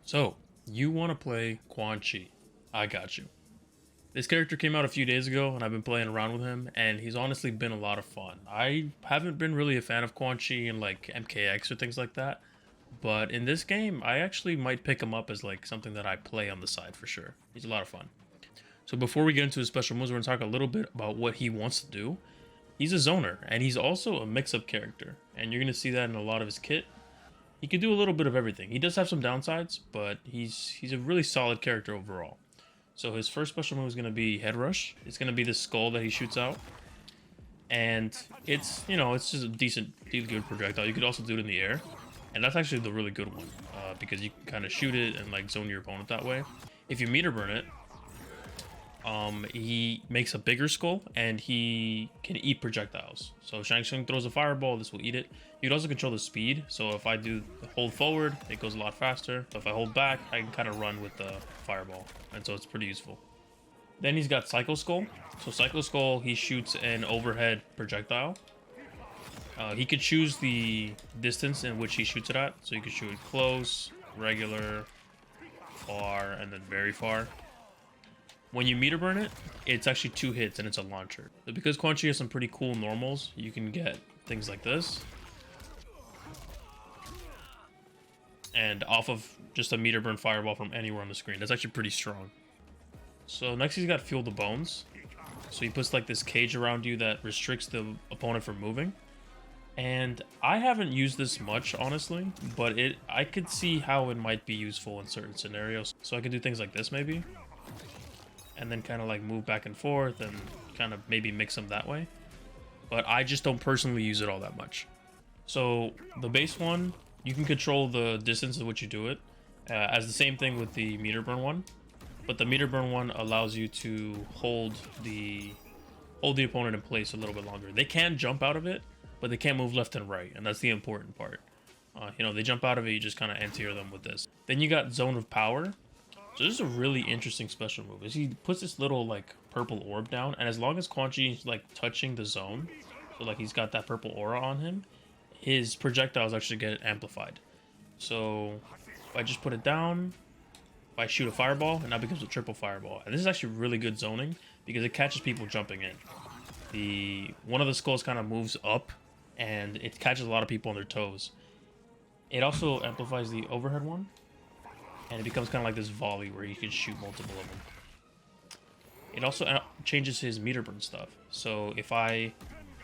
So, you want to play Quan Chi. I got you. This character came out a few days ago, and I've been playing around with him, and he's honestly been a lot of fun. I haven't been really a fan of Quan Chi and like MKX or things like that, but in this game, I actually might pick him up as like something that I play on the side for sure. He's a lot of fun. So before we get into his special moves, we're going to talk a little bit about what he wants to do. He's a zoner, and he's also a mix-up character, and you're going to see that in a lot of his kit. He can do a little bit of everything. He does have some downsides, but he's a really solid character overall. So his first special move is going to be Head Rush. It's going to be this skull that he shoots out. And it's, it's just a decently good projectile. You could also do it in the air. And that's actually the really good one, because you can kind of shoot it and like zone your opponent that way. If you meter burn it, he makes a bigger skull and he can eat projectiles. So Shang Tsung throws a fireball, this will eat it. You can also control the speed. So if I do hold forward, it goes a lot faster. So if I hold back, I can kind of run with the fireball. And so it's pretty useful. Then he's got Psycho Skull. So Psycho Skull, he shoots an overhead projectile. He could choose the distance in which he shoots it at. So you can shoot it close, regular, far, and then very far. When you meter burn it, it's actually 2 hits and it's a launcher. But because Quan Chi has some pretty cool normals, you can get things like this. And off of just a meter burn fireball from anywhere on the screen. That's actually pretty strong. So next he's got Fuel the Bones. So he puts like this cage around you that restricts the opponent from moving. And I haven't used this much, honestly, but I could see how it might be useful in certain scenarios. So I could do things like this maybe. And then kind of like move back and forth and kind of maybe mix them that way. But I just don't personally use it all that much. So the base one, you can control the distance at which you do it, as the same thing with the meter burn one. But the meter burn one allows you to hold the opponent in place a little bit longer. They can jump out of it, but they can't move left and right, and that's the important part. They jump out of it, you just kind of anti-air them with this. Then you got Zone of Power. So this is a really interesting special move. Is he puts this little like purple orb down, and as long as Quan Chi is like touching the zone, so like he's got that purple aura on him, his projectiles actually get amplified. So if I just put it down, if I shoot a fireball, it now becomes a triple fireball. And this is actually really good zoning because it catches people jumping in. One of the skulls kind of moves up, and it catches a lot of people on their toes. It also amplifies the overhead one. And it becomes kind of like this volley where you can shoot multiple of them. It also changes his meter burn stuff. So if I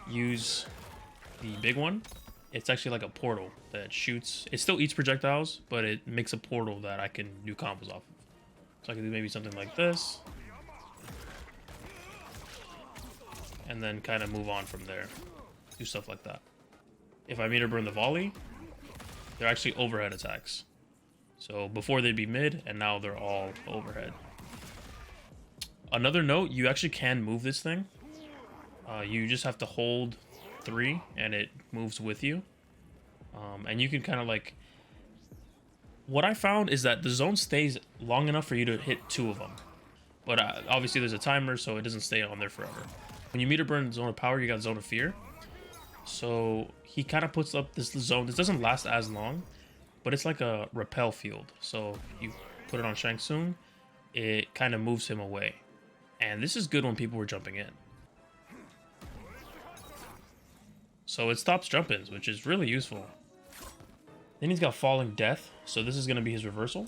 use the big one, it's actually like a portal that shoots. It still eats projectiles, but it makes a portal that I can do combos off of. So I can do maybe something like this. And then kind of move on from there. Do stuff like that. If I meter burn the volley, they're actually overhead attacks. So before they'd be mid, and now they're all overhead. Another note, you actually can move this thing. You just have to hold 3, and it moves with you. And you can kind of like... What I found is that the zone stays long enough for you to hit 2 of them. But obviously there's a timer, so it doesn't stay on there forever. When you meter burn Zone of Power, you got Zone of Fear. So he kind of puts up this zone. This doesn't last as long. But it's like a repel field. So you put it on Shang Tsung, it kind of moves him away. And this is good when people were jumping in. So it stops jump-ins, which is really useful. Then he's got Falling Death. So this is going to be his reversal.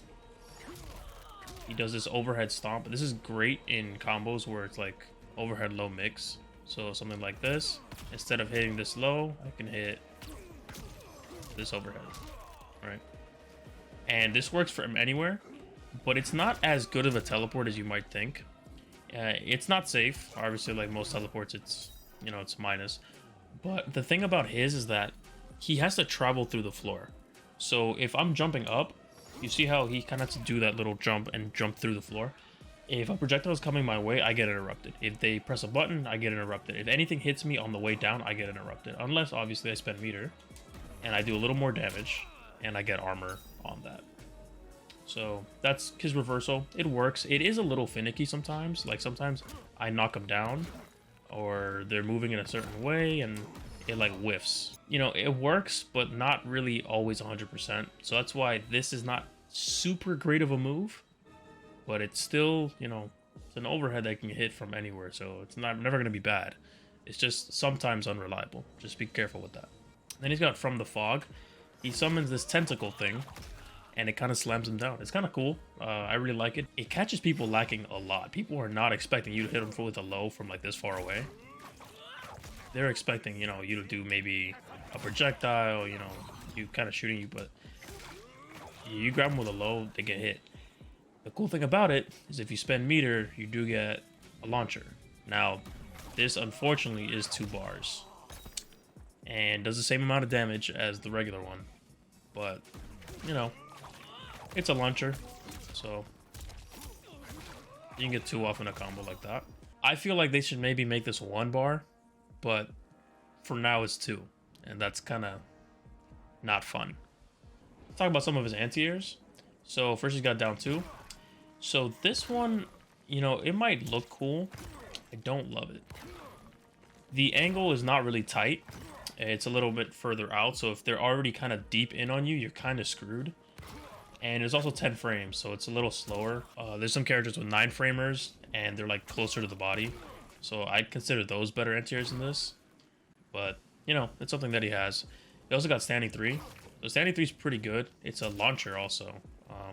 He does this overhead stomp. This is great in combos where it's like overhead low mix. So something like this. Instead of hitting this low, I can hit this overhead. Right, and this works from anywhere, but it's not as good of a teleport as you might think. It's not safe, obviously. Like most teleports, it's minus. But the thing about his is that he has to travel through the floor. So if I'm jumping up, you see how he kind of has to do that little jump and jump through the floor. If a projectile is coming my way, I get interrupted. If they press a button, I get interrupted. If anything hits me on the way down, I get interrupted. Unless obviously I spend meter and I do a little more damage. And I get armor on that. So that's his reversal. It works. It is a little finicky sometimes. Like sometimes I knock them down or they're moving in a certain way and it like whiffs. It works, but not really always 100%. So that's why this is not super great of a move, but it's still, you know, it's an overhead that can hit from anywhere, so it's never going to be bad. It's just sometimes unreliable. Just be careful with that. Then he's got From the Fog. He summons this tentacle thing, and it kind of slams him down. It's kind of cool. I really like it. It catches people lacking a lot. People are not expecting you to hit them with a low from like this far away. They're expecting, you know, you to do maybe a projectile, you know, you kind of shooting you, but you grab them with a low, they get hit. The cool thing about it is if you spend meter, you do get a launcher. Now, this unfortunately is 2 bars and does the same amount of damage as the regular one, but you know, it's a launcher, so you can get 2 off in a combo like that. I feel like they should maybe make this 1 bar, but for now it's 2, and that's kind of not fun. Let's talk about some of his anti-airs. So first he's got down 2. So this one, you know, it might look cool. I don't love it. The angle is not really tight. It's a little bit further out, so if they're already kind of deep in on you, you're kind of screwed. And it's also 10 frames, so it's a little slower. There's some characters with 9 framers, and they're like closer to the body. So I'd consider those better anti-airs than this. But, you know, it's something that he has. He also got Standing 3. So Standing 3 is pretty good. It's a launcher also.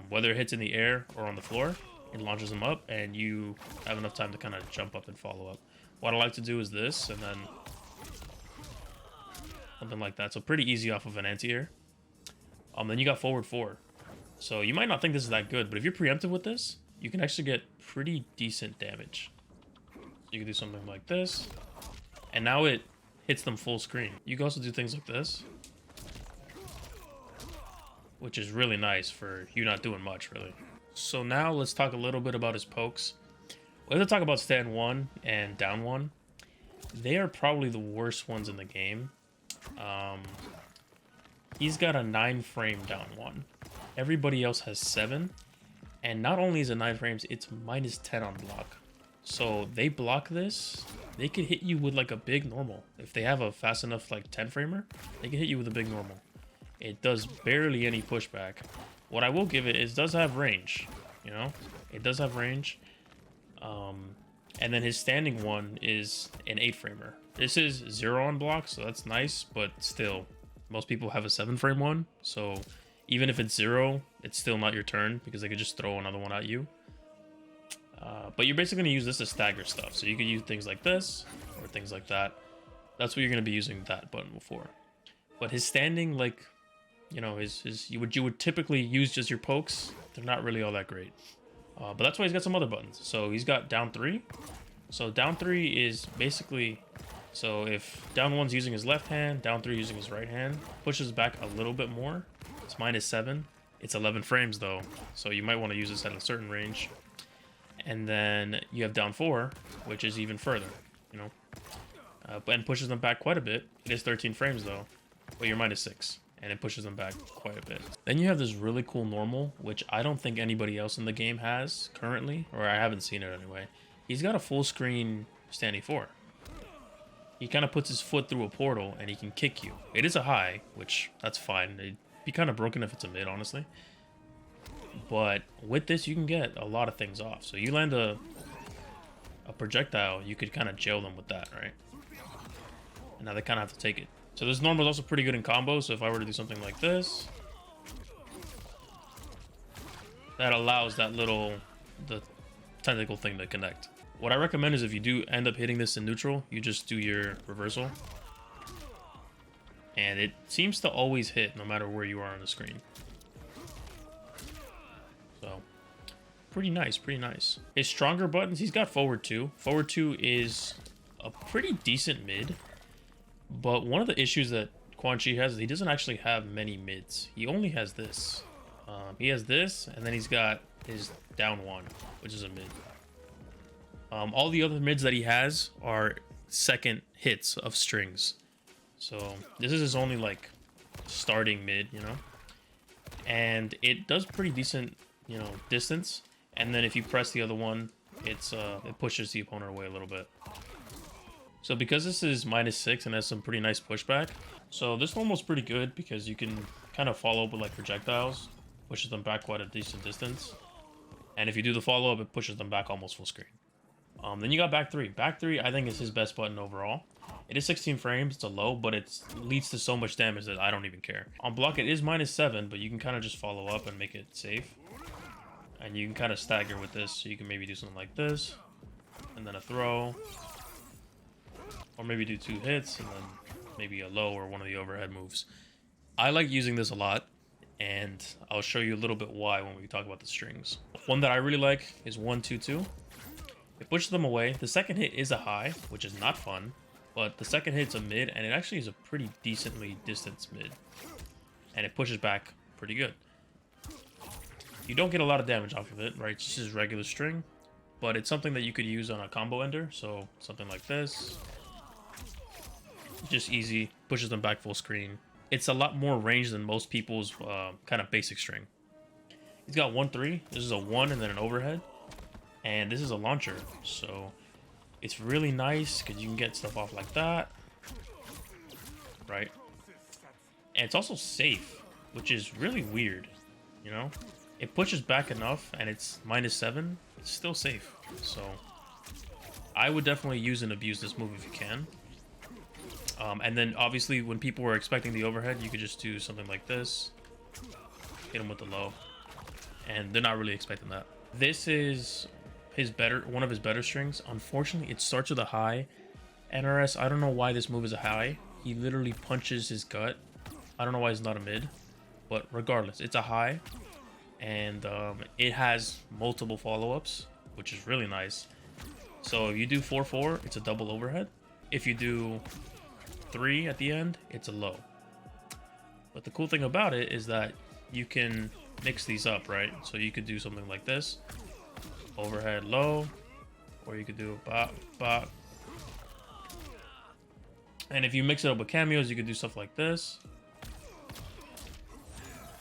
Whether it hits in the air or on the floor, it launches them up, and you have enough time to kind of jump up and follow up. What I like to do is this, and then something like that. So pretty easy off of an anti-air. Then you got Forward 4. So you might not think this is that good, but if you're preemptive with this, you can actually get pretty decent damage. You can do something like this, and now it hits them full screen. You can also do things like this, which is really nice for you not doing much, really. So now let's talk a little bit about his pokes. We have to talk about stand 1 and down 1. They are probably the worst ones in the game. He's got a 9 frame down 1. Everybody else has 7. And not only is it 9 frames, it's minus 10 on block. So they block this, they could hit you with like a big normal. If they have a fast enough like 10 framer, they can hit you with a big normal. It does barely any pushback. What I will give it is does have range, you know? It does have range. And then his standing 1 is an 8 framer. This is 0 on block, so that's nice, but still, most people have a 7 frame one. So even if it's 0, it's still not your turn because they could just throw another one at you. But you're basically going to use this to stagger stuff. So you can use things like this or things like that. That's what you're going to be using that button for. But his standing, like, you know, you would typically use just your pokes. They're not really all that great. But that's why he's got some other buttons. So he's got down 3. So down 3 is basically, so if down 1's using his left hand, down 3 using his right hand, pushes back a little bit more. It's minus 7. It's 11 frames though, so you might want to use this at a certain range. And then you have down 4, which is even further, you know, and pushes them back quite a bit. It is 13 frames though, but you're minus 6. And it pushes them back quite a bit. Then you have this really cool normal, which I don't think anybody else in the game has currently, or I haven't seen it anyway. He's got a full screen standing 4. He kind of puts his foot through a portal and he can kick you. It is a high, which that's fine. It'd be kind of broken if it's a mid, honestly. But with this, you can get a lot of things off. So you land a projectile, you could kind of jail them with that, right? And now they kind of have to take it. So this normal is also pretty good in combos. So if I were to do something like this, that allows that the tentacle thing to connect. What I recommend is if you do end up hitting this in neutral, you just do your reversal. And it seems to always hit no matter where you are on the screen. So pretty nice, pretty nice. His stronger buttons, he's got forward 2. Forward 2 is a pretty decent mid. But one of the issues that Quan Chi has is he doesn't actually have many mids. He only has this. He has this, and then he's got his down 1, which is a mid. All the other mids that he has are second hits of strings. So this is his only like starting mid, you know. And it does pretty decent, you know, distance. And then if you press the other one, it pushes the opponent away a little bit. So because this is minus 6 and has some pretty nice pushback, so this normal's pretty good because you can kind of follow up with like projectiles, pushes them back quite a decent distance. And if you do the follow-up, it pushes them back almost full screen. Then you got back 3. Back 3, I think, is his best button overall. It is 16 frames, it's a low, but it leads to so much damage that I don't even care. On block, it is -7, but you can kind of just follow up and make it safe. And you can kind of stagger with this, so you can maybe do something like this, and then a throw. Or maybe do 2 hits, and then maybe a low or one of the overhead moves. I like using this a lot, and I'll show you a little bit why when we talk about the strings. One that I really like is 1-2-2. It pushes them away. The second hit is a high, which is not fun, but the second hit's a mid, and it actually is a pretty decently distanced mid. And it pushes back pretty good. You don't get a lot of damage off of it, right? It's just regular string, but it's something that you could use on a combo ender, so something like this. Just easy, pushes them back full screen. It's a lot more range than most people's kind of basic string. He's got 1-3. This is a 1 and then an overhead. And this is a launcher, so it's really nice because you can get stuff off like that, right? And it's also safe, which is really weird, you know? It pushes back enough, and it's -7. It's still safe, so I would definitely use and abuse this move if you can. And then obviously when people were expecting the overhead, you could just do something like this, hit them with the low, and they're not really expecting that. This is one of his better strings. Unfortunately, it starts with a high. NRS, I don't know why this move is a high. He literally punches his gut. I don't know why it's not a mid, but regardless, it's a high, and it has multiple follow-ups, which is really nice. So if you do 4-4, it's a double overhead. If you do 3 at the end, it's a low. But the cool thing about it is that you can mix these up, right? So you could do something like this, overhead low, or you could do bop bop. And if you mix it up with cameos, you could do stuff like this.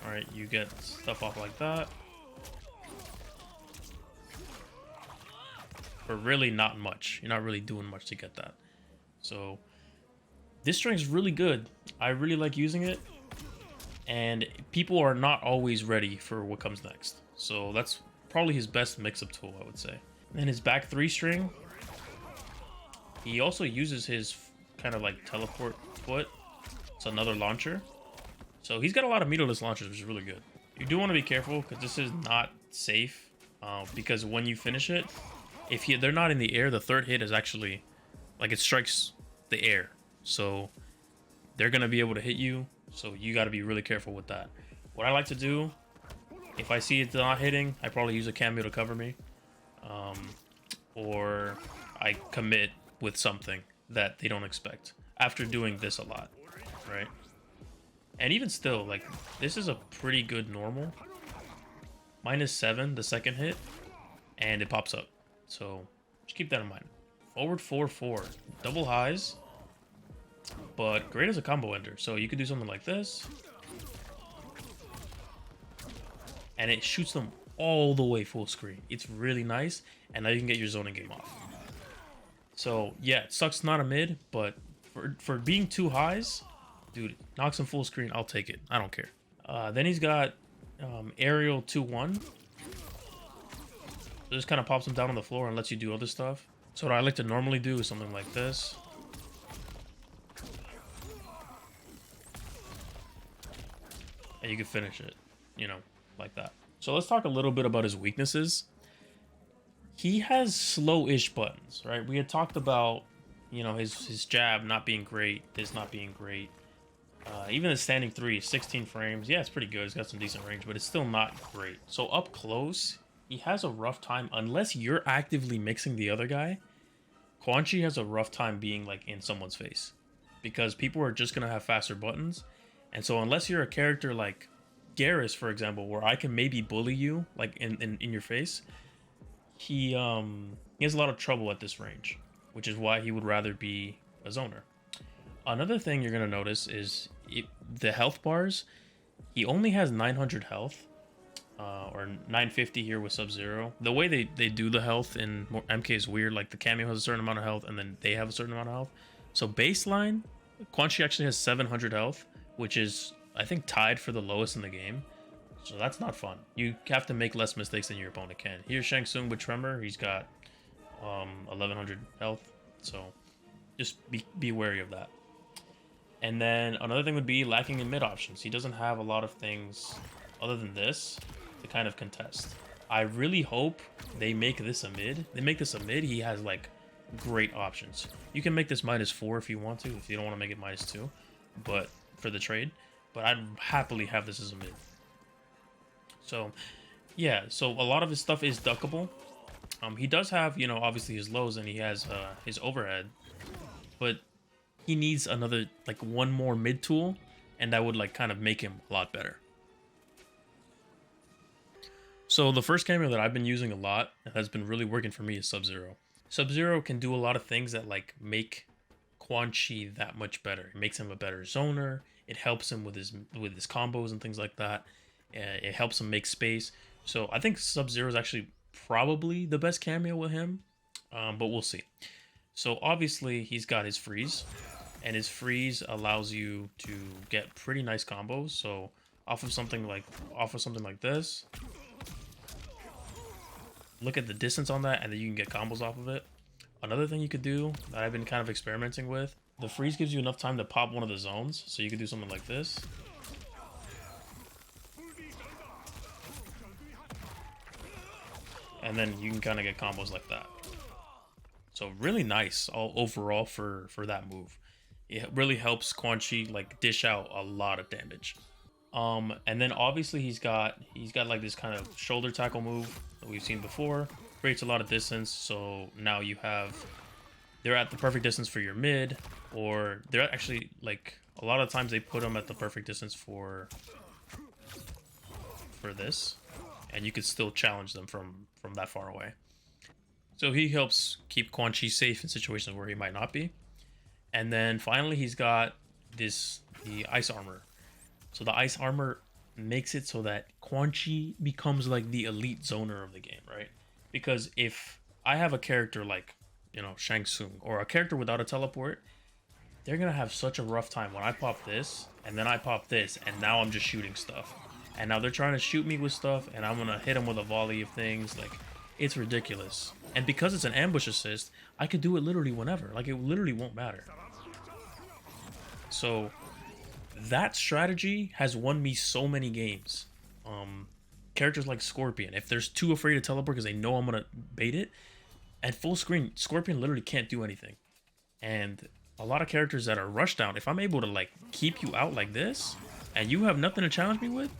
All right, you get stuff off like that for really not much. You're not really doing much to get that. So this string is really good. I really like using it, and people are not always ready for what comes next. So that's probably his best mix-up tool, I would say. And his back 3 string, he also uses his kind of like teleport foot. It's another launcher. So he's got a lot of meterless launchers, which is really good. You do want to be careful because this is not safe, because when you finish it, if they're not in the air, the third hit is actually like it strikes the air. So they're going to be able to hit you. So you got to be really careful with that. What I like to do, if I see it's not hitting, I probably use a cameo to cover me. Or I commit with something that they don't expect after doing this a lot, right? And even still, like, this is a pretty good normal. -7, the second hit, and it pops up. So just keep that in mind. Forward 4-4, double highs, but great as a combo ender. So you could do something like this, and it shoots them all the way full screen. It's really nice, and now you can get your zoning game off. So yeah, it sucks not a mid, but for being 2 highs, dude, knocks him full screen, I'll take it. I don't care. Then he's got aerial 2-1. So just kind of pops him down on the floor and lets you do other stuff. So what I like to normally do is something like this. And you can finish it, you know, like that. So let's talk a little bit about his weaknesses. He has slow-ish buttons, right? We had talked about, you know, his jab not being great, this not being great. Even the standing 3, 16 frames. Yeah, it's pretty good. It's got some decent range, but it's still not great. So up close, he has a rough time unless you're actively mixing the other guy. Quan Chi has a rough time being like in someone's face because people are just going to have faster buttons. And so unless you're a character like Garrus, for example, where I can maybe bully you like in your face, he has a lot of trouble at this range, which is why he would rather be a zoner. Another thing you're going to notice is the health bars. He only has 900 health, or 950 here with Sub-Zero. The way they do the health in MK is weird. Like the cameo has a certain amount of health, and then they have a certain amount of health. So baseline, Quan Chi actually has 700 health, which is, I think, tied for the lowest in the game. So that's not fun. You have to make less mistakes than your opponent can. Here's Shang Tsung with Tremor. He's got 1100 health. So just be wary of that. And then another thing would be lacking in mid options. He doesn't have a lot of things other than this to kind of contest. I really hope they make this a mid. They make this a mid, he has like great options. You can make this -4 if you want to, if you don't want to make it -2, but for the trade. But I'd happily have this as a mid. So yeah, so a lot of his stuff is duckable. He does have, you know, obviously his lows and he has his overhead, but he needs another, like one more mid tool, and that would like kind of make him a lot better. So the first cameo that I've been using a lot and has been really working for me is Sub-Zero. Sub-Zero can do a lot of things that like make Quan Chi that much better. It makes him a better zoner. It helps him with his combos and things like that. It helps him make space. So I think Sub-Zero is actually probably the best cameo with him, but we'll see. So obviously he's got his freeze, and his freeze allows you to get pretty nice combos. So off of something like this, look at the distance on that, and then you can get combos off of it. Another thing you could do that I've been kind of experimenting with, the freeze gives you enough time to pop one of the zones. So you could do something like this. And then you can kind of get combos like that. So really nice all overall for that move. It really helps Quan Chi like dish out a lot of damage. And then obviously he's got like this kind of shoulder tackle move that we've seen before. Creates a lot of distance, so now you have, they're at the perfect distance for your mid, or they're actually like a lot of times they put them at the perfect distance for this, and you could still challenge them from that far away. So he helps keep Quan Chi safe in situations where he might not be. And then finally he's got the ice armor. So the ice armor makes it so that Quan Chi becomes like the elite zoner of the game, right? Because if I have a character like, you know, Shang Tsung, or a character without a teleport, they're gonna have such a rough time when I pop this, and then I pop this, and now I'm just shooting stuff. And now they're trying to shoot me with stuff, and I'm gonna hit them with a volley of things. Like, it's ridiculous. And because it's an ambush assist, I could do it literally whenever. Like, it literally won't matter. So that strategy has won me so many games. Characters like Scorpion, if there's too afraid to teleport because they know I'm gonna bait it, at full screen, Scorpion literally can't do anything. And a lot of characters that are rush down, if I'm able to like keep you out like this, and you have nothing to challenge me with,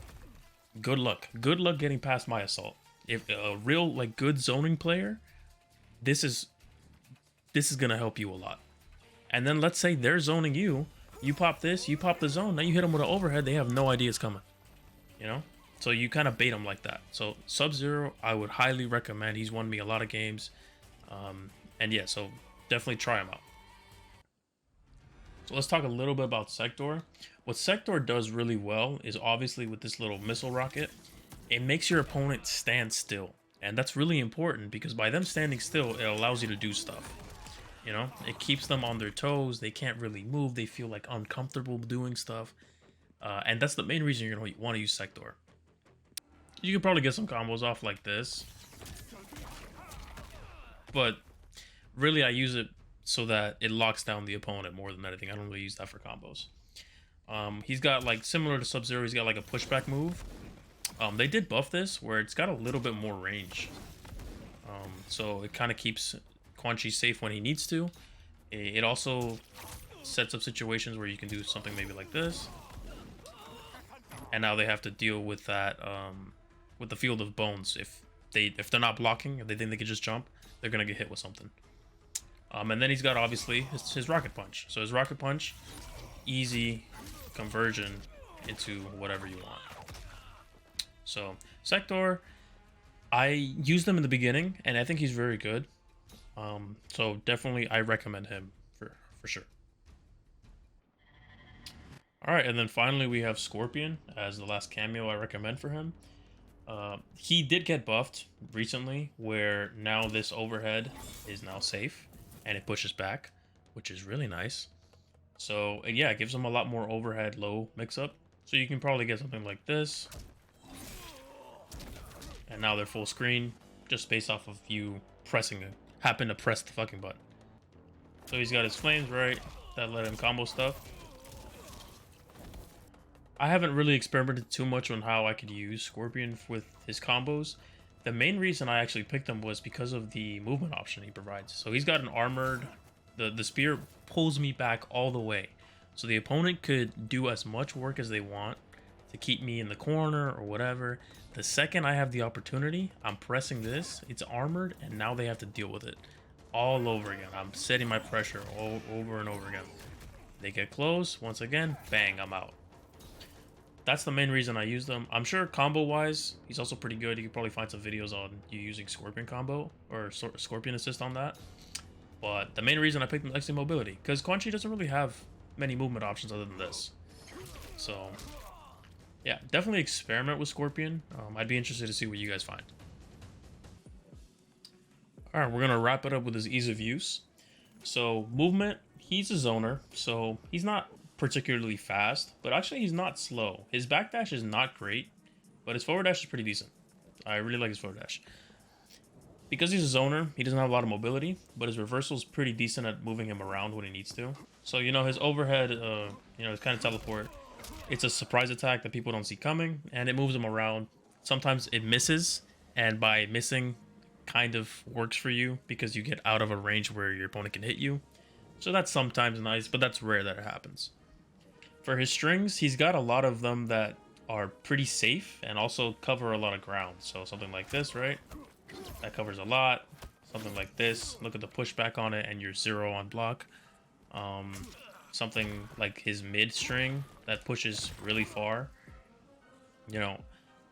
good luck. Good luck getting past my assault. If a real like good zoning player, this is gonna help you a lot. And then let's say they're zoning you, you pop this, you pop the zone, now you hit them with an overhead, they have no idea it's coming. You know? So you kind of bait them like that. So Sub-Zero, I would highly recommend. He's won me a lot of games. And yeah, so definitely try him out. So let's talk a little bit about Sector. What Sector does really well is obviously with this little missile rocket, it makes your opponent stand still. And that's really important because by them standing still, it allows you to do stuff. You know, it keeps them on their toes. They can't really move. They feel like uncomfortable doing stuff. And that's the main reason you're going to want to use Sector. You can probably get some combos off like this. But really, I use it so that it locks down the opponent more than anything. I don't really use that for combos. He's got, like, similar to Sub-Zero, he's got, like, a pushback move. They did buff this, where it's got a little bit more range. So it kind of keeps Quan Chi safe when he needs to. It also sets up situations where you can do something maybe like this. And now they have to deal with that, with the field of bones. If they're not blocking, if they think they can just jump, they're gonna get hit with something. And then he's got obviously his rocket punch. So his rocket punch, easy conversion into whatever you want. So Sector, I used him in the beginning, and I think he's very good. So definitely I recommend him for sure. All right, and then finally we have Scorpion as the last cameo I recommend for him. He did get buffed recently, where now this overhead is now safe, and it pushes back, which is really nice. So yeah, it gives him a lot more overhead low mix-up. So you can probably get something like this. and now they're full screen just based off of you pressing it. Happen to press the fucking button. So he's got his flames, right? That let him combo stuff. I haven't really experimented too much on how I could use Scorpion with his combos. The main reason I actually picked him was because of the movement option he provides. So he's got an armored... The spear pulls me back all the way. So the opponent could do as much work as they want to keep me in the corner or whatever. The second I have the opportunity, I'm pressing this, it's armored, and now they have to deal with it all over again. I'm setting my pressure all over and over again. They get close, once again, bang, I'm out. That's the main reason I use them. I'm sure combo-wise, he's also pretty good. You can probably find some videos on you using Scorpion combo or Scorpion assist on that. But the main reason I picked him is actually mobility, because Quan Chi doesn't really have many movement options other than this. So, yeah, definitely experiment with Scorpion. I'd be interested to see what you guys find. Alright, we're going to wrap it up with his ease of use. So, movement, he's a zoner, so he's not particularly fast, but actually he's not slow. His backdash is not great, but his forward dash is pretty decent. I really like his forward dash. Because he's a zoner, he doesn't have a lot of mobility, but his reversal is pretty decent at moving him around when he needs to. So, you know, his overhead, his kind of teleport, it's a surprise attack that people don't see coming, and it moves him around. Sometimes it misses, and by missing, kind of works for you because you get out of a range where your opponent can hit you. So that's sometimes nice, but that's rare that it happens. For his strings, he's got a lot of them that are pretty safe and also cover a lot of ground. So something like this, right? That covers a lot. Something like this. Look at the pushback on it and you're 0 on block. Something like his mid string that pushes really far. You know,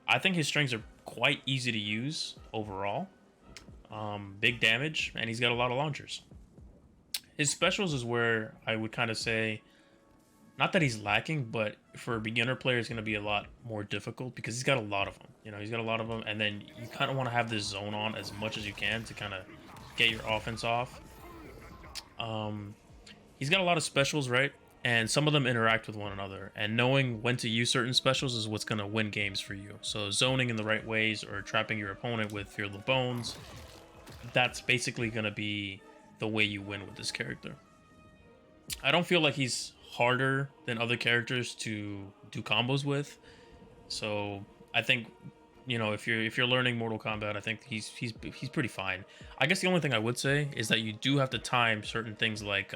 I think his strings are quite easy to use overall. Big damage, and he's got a lot of launchers. His specials is where I would kind of say, not that he's lacking, but for a beginner player, it's going to be a lot more difficult because he's got a lot of them. You know, he's got a lot of them, and then you kind of want to have this zone on as much as you can to kind of get your offense off. He's got a lot of specials, right? And some of them interact with one another, and knowing when to use certain specials is what's going to win games for you. So zoning in the right ways or trapping your opponent with Fear the Bones, that's basically going to be the way you win with this character. I don't feel like he's harder than other characters to do combos with, so I think, you know, if you're learning Mortal Kombat, I think he's pretty fine. I guess the only thing I would say is that you do have to time certain things like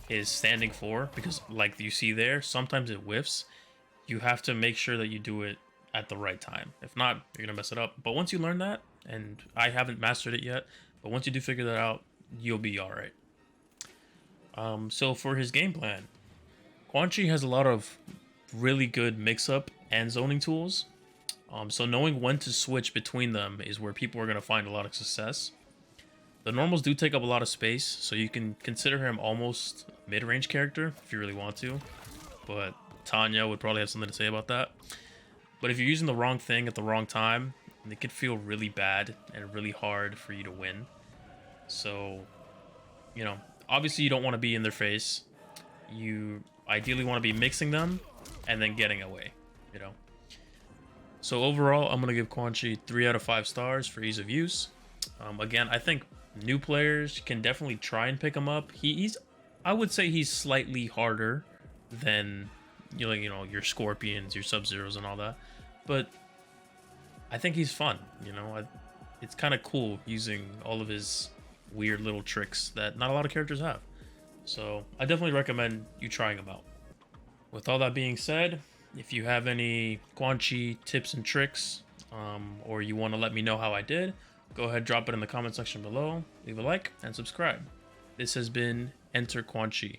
his standing 4, because like you see there, sometimes it whiffs. You have to make sure that you do it at the right time. If not, you're gonna mess it up. But once you learn that, and I haven't mastered it yet, but once you do figure that out, you'll be all right. So for his game plan, Quan Chi has a lot of really good mix-up and zoning tools. So knowing when to switch between them is where people are going to find a lot of success. The normals do take up a lot of space, so you can consider him almost a mid-range character if you really want to. But Tanya would probably have something to say about that. But if you're using the wrong thing at the wrong time, it could feel really bad and really hard for you to win. So, you know, obviously you don't want to be in their face. You ideally want to be mixing them and then getting away, you know. So overall, I'm going to give Quan Chi 3 out of 5 stars for ease of use. Again, I think new players can definitely try and pick him up. I would say he's slightly harder than, you know, your Scorpions, your Sub-Zeros and all that. But I think he's fun, you know. It's kind of cool using all of his weird little tricks that not a lot of characters have. So I definitely recommend you trying him out. With all that being said, if you have any Quan Chi tips and tricks, or you want to let me know how I did, go ahead, drop it in the comment section below, leave a like, and subscribe. This has been Enter Quan Chi.